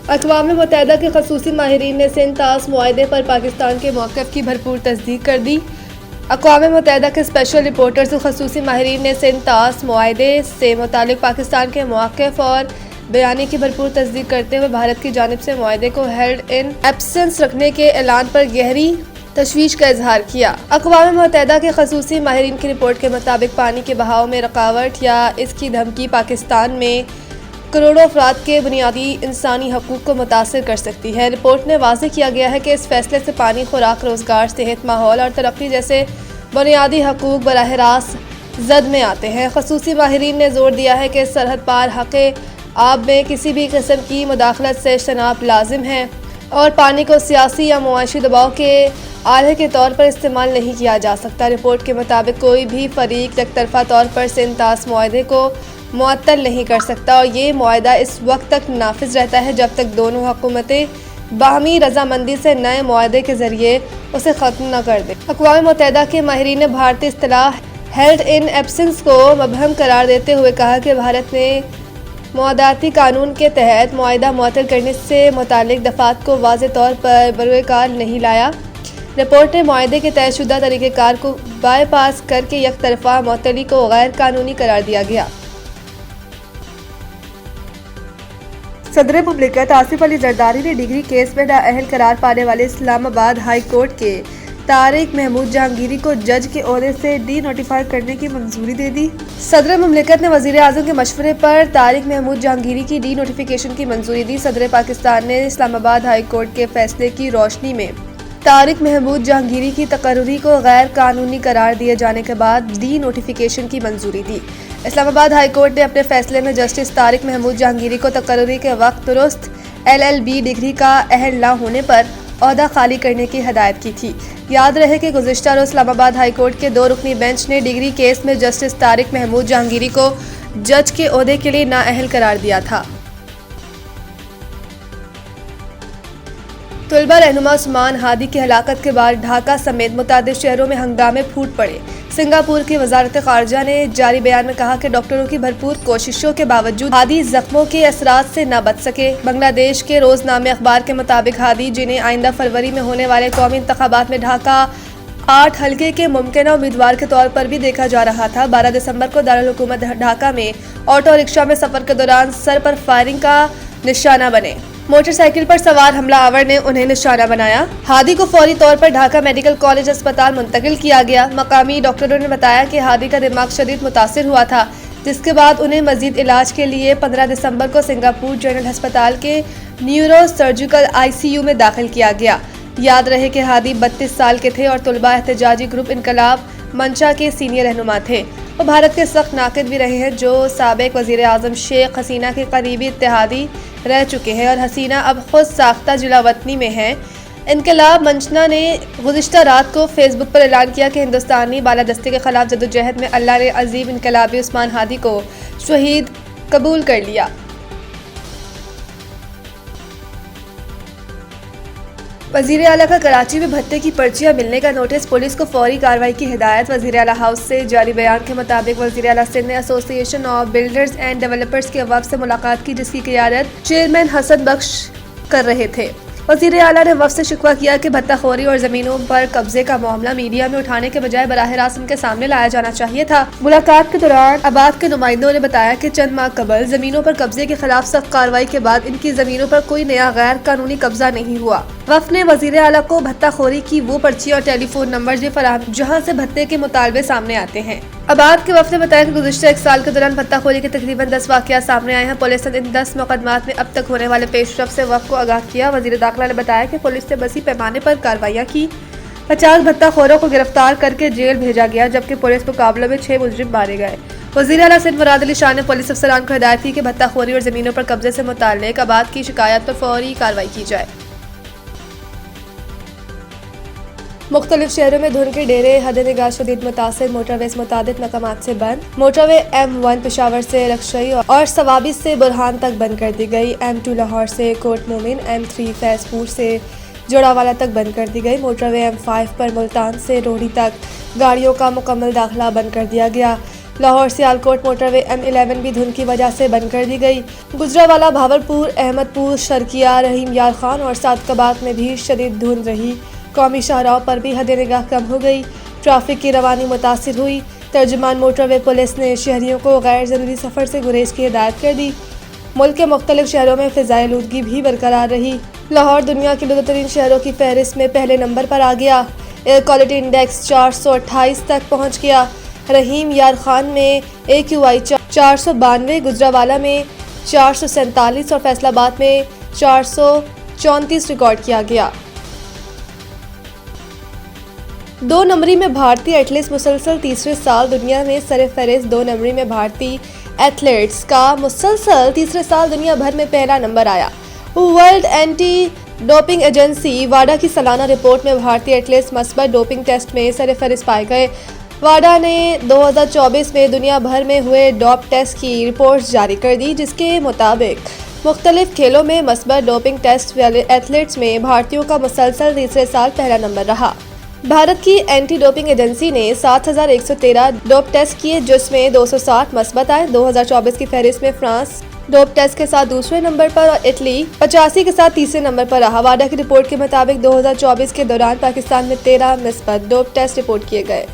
اقوام متحدہ کے خصوصی ماہرین نے سندھ طاس معاہدے پر پاکستان کے موقف کی بھرپور تصدیق کر دی۔ اقوام متحدہ کے اسپیشل رپورٹرز اور خصوصی ماہرین نے سندھ طاس معاہدے سے متعلق پاکستان کے موقف اور بیانیے کی بھرپور تصدیق کرتے ہوئے بھارت کی جانب سے معاہدے کو ہیلڈ ان ایبسنس رکھنے کے اعلان پر گہری تشویش کا اظہار کیا۔ اقوام متحدہ کے خصوصی ماہرین کی رپورٹ کے مطابق پانی کے بہاؤ میں رکاوٹ یا اس کی دھمکی پاکستان میں کروڑوں افراد کے بنیادی انسانی حقوق کو متاثر کر سکتی ہے۔ رپورٹ میں واضح کیا گیا ہے کہ اس فیصلے سے پانی، خوراک، روزگار، صحت، ماحول اور ترقی جیسے بنیادی حقوق براہ راست زد میں آتے ہیں۔ خصوصی ماہرین نے زور دیا ہے کہ سرحد پار حق آب میں کسی بھی قسم کی مداخلت سے اجتناب لازم ہے اور پانی کو سیاسی یا معاشی دباؤ کے آلے کے طور پر استعمال نہیں کیا جا سکتا۔ رپورٹ کے مطابق کوئی بھی فریق یک طرفہ طور پر سندھ طاس معاہدے کو معطل نہیں کر سکتا اور یہ معاہدہ اس وقت تک نافذ رہتا ہے جب تک دونوں حکومتیں باہمی رضامندی سے نئے معاہدے کے ذریعے اسے ختم نہ کر دیں۔ اقوام متحدہ کے ماہرین نے بھارتی اصطلاح ہیلڈ ان ایبسنس کو مبہم قرار دیتے ہوئے کہا کہ بھارت نے معاہداتی قانون کے تحت معاہدہ معطل کرنے سے متعلق دفعات کو واضح طور پر بروئے کار نہیں لایا۔ رپورٹ نے معاہدے کے طے شدہ طریقہ کار کو بائی پاس کر کے یک طرفہ معطلی کو غیر قانونی قرار دیا گیا۔ صدر مملکت آصف علی زرداری نے ڈگری کیس میں نااہل قرار پانے والے اسلام آباد ہائی کورٹ کے طارق محمود جہانگیری کو جج کے عہدے سے ڈی نوٹیفائی کرنے کی منظوری دے دی۔ صدر مملکت نے وزیر اعظم کے مشورے پر طارق محمود جہانگیری کی ڈی نوٹیفیکیشن کی منظوری دی۔ صدر پاکستان نے اسلام آباد ہائی کورٹ کے فیصلے کی روشنی میں طارق محمود جہانگیری کی تقرری کو غیر قانونی قرار دیے جانے کے بعد ڈی نوٹیفیکیشن کی منظوری دی۔ اسلام آباد ہائی کورٹ نے اپنے فیصلے میں جسٹس طارق محمود جہانگیری کو تقرری کے وقت درست LLB ڈگری کا اہل نہ ہونے پر عہدہ خالی کرنے کی ہدایت کی تھی۔ یاد رہے کہ گزشتہ روز اسلام آباد ہائی کورٹ کے 2 رکنی بینچ نے ڈگری کیس میں جسٹس طارق محمود جہانگیری کو جج کے عہدے کے لیے نااہل قرار دیا تھا۔ طلبہ رہنما عثمان ہادی کی ہلاکت کے بعد ڈھاکہ سمیت متعدد شہروں میں ہنگامے پھوٹ پڑے۔ سنگاپور کی وزارت خارجہ نے جاری بیان میں کہا کہ ڈاکٹروں کی بھرپور کوششوں کے باوجود ہادی زخموں کے اثرات سے نہ بچ سکے۔ بنگلہ دیش کے روزنامے اخبار کے مطابق ہادی، جنہیں آئندہ فروری میں ہونے والے قومی انتخابات میں ڈھاکہ 8 حلقے کے ممکنہ امیدوار کے طور پر بھی دیکھا جا رہا تھا، 12 دسمبر کو دارالحکومت ڈھاکہ میں آٹو رکشہ میں سفر کے دوران سر پر فائرنگ کا نشانہ بنے۔ موٹر سائیکل پر سوار حملہ آور نے انہیں نشانہ بنایا۔ ہادی کو فوری طور پر ڈھاکہ میڈیکل کالج اسپتال منتقل کیا گیا۔ مقامی ڈاکٹروں نے بتایا کہ ہادی کا دماغ شدید متاثر ہوا تھا، جس کے بعد انہیں مزید علاج کے لیے 15 دسمبر کو سنگاپور جنرل ہسپتال کے نیورو سرجیکل ICU میں داخل کیا گیا۔ یاد رہے کہ ہادی 32 سال کے تھے اور طلبہ احتجاجی گروپ انقلاب منشا کے سینئر رہنما تھے۔ وہ بھارت کے سخت ناقد بھی رہے ہیں، جو سابق وزیر اعظم شیخ حسینہ کے قریبی اتحادی رہ چکے ہیں اور حسینہ اب خود ساختہ جلا وطنی میں ہیں۔ انقلاب منشا نے گزشتہ رات کو فیس بک پر اعلان کیا کہ ہندوستانی بالادستی کے خلاف جدوجہد میں اللہ نے عظیم انقلابی عثمان ہادی کو شہید قبول کر لیا۔ وزیر اعلیٰ کا کراچی میں بھتے کی پرچیاں ملنے کا نوٹس، پولیس کو فوری کارروائی کی ہدایت۔ وزیر اعلیٰ ہاؤس سے جاری بیان کے مطابق وزیر اعلیٰ سندھ نے ایسوسی ایشن آف بلڈرز اینڈ ڈیولپرز کے وفد سے ملاقات کی، جس کی قیادت چیئرمین حسن بخش کر رہے تھے۔ وزیر اعلیٰ نے وفد سے شکوہ کیا کہ بھتہ خوری اور زمینوں پر قبضے کا معاملہ میڈیا میں اٹھانے کے بجائے براہ راست ان کے سامنے لایا جانا چاہیے تھا۔ ملاقات کے دوران آباد کے نمائندوں نے بتایا کہ چند ماہ قبل زمینوں پر قبضے کے خلاف سخت کارروائی کے بعد ان کی زمینوں پر کوئی نیا غیر قانونی قبضہ نہیں ہوا۔ وفد نے وزیر اعلیٰ کو بھتہ خوری کی وہ پرچیاں اور ٹیلی فون نمبرز بھی فراہم جہاں سے بھتے کے مطالبے سامنے آتے ہیں۔ آباد کے وفد نے بتایا کہ گزشتہ 1 سال کے دوران بھتہ خوری کے تقریباً 10 واقعات سامنے آئے ہیں۔ پولیس نے ان 10 مقدمات میں اب تک ہونے والے پیش رفت سے وفد کو آگاہ کیا۔ وزیر داخلہ نے بتایا کہ پولیس نے وسیع پیمانے پر کارروائیاں کی، 50 بھتہ خوروں کو گرفتار کر کے جیل بھیجا گیا، جبکہ پولیس مقابلوں میں 6 مجرم مارے گئے۔ وزیر اعلیٰ سندھ مراد علی شاہ نے پولیس افسران کو ہدایت کی کہ بھتہ خوری اور زمینوں پر قبضے سے متعلق آباد کی شکایات پر فوری کارروائی کی جائے۔ مختلف شہروں میں دھند کے ڈیرے، حد نگاہ شدید متاثر، موٹر ویز متعدد مقامات سے بند۔ موٹر وے M1 پشاور سے رکشئی اور سوابی سے برہان تک بند کر دی گئی۔ M2 لاہور سے کوٹ مومن، M3 فیض پور سے جوڑاوالا تک بند کر دی گئی۔ موٹر وے M5 پر ملتان سے روہڑی تک گاڑیوں کا مکمل داخلہ بند کر دیا گیا۔ لاہور سیالکوٹ موٹر وے M11 بھی دھند کی وجہ سے بند کر دی گئی۔ گجرانوالہ، بھاولپور، احمد پور، شرکیہ، رحیم یار خان اور صادقآباد میں بھی شدید دھند رہی۔ قومی شاہراہوں پر بھی حد نگاہ کم ہو گئی۔ ٹریفک کی روانی متاثر ہوئی۔ ترجمان موٹر وے پولیس نے شہریوں کو غیر ضروری سفر سے گریز کی ہدایت کر دی۔ ملک کے مختلف شہروں میں فضائی آلودگی بھی برقرار رہی۔ لاہور دنیا کے آلودہ ترین شہروں کی فہرست میں پہلے نمبر پر آ گیا۔ ایئر کوالٹی انڈیکس 428 تک پہنچ گیا۔ رحیم یار خان میں AQI 492، گجرانوالہ میں 447 اور فیصل آباد میں 434 ریکارڈ کیا گیا۔ 2 نمبری میں بھارتی ایتھلیٹس مسلسل تیسرے سال دنیا میں سر فہرست۔ 2 نمبری میں بھارتی ایتھلیٹس کا مسلسل تیسرے سال دنیا بھر میں پہلا نمبر آیا۔ ورلڈ اینٹی ڈوپنگ ایجنسی واڈا کی سالانہ رپورٹ میں بھارتی ایتھلیٹس مثبت ڈوپنگ ٹیسٹ میں سر فہرست پائے گئے۔ واڈا نے 2024 میں دنیا بھر میں ہوئے ڈوپ ٹیسٹ کی رپورٹ جاری کر دی، جس کے مطابق مختلف کھیلوں میں مثبت ڈوپنگ ٹیسٹ والے ایتھلیٹس میں بھارتیوں کا مسلسل تیسرے سال پہلا نمبر رہا۔ بھارت کی اینٹی ڈوپنگ ایجنسی نے 7113 ڈوپ ٹیسٹ کیے، جس میں 260 مثبت آئے۔ 2024 کی فہرست میں فرانس ڈوپ ٹیسٹ کے ساتھ دوسرے نمبر پر اور اٹلی 85 کے ساتھ تیسرے نمبر پر رہا۔ واڈا کی رپورٹ کے مطابق 2024 کے دوران پاکستان میں 13 مثبت ڈوپ ٹیسٹ رپورٹ کیے گئے۔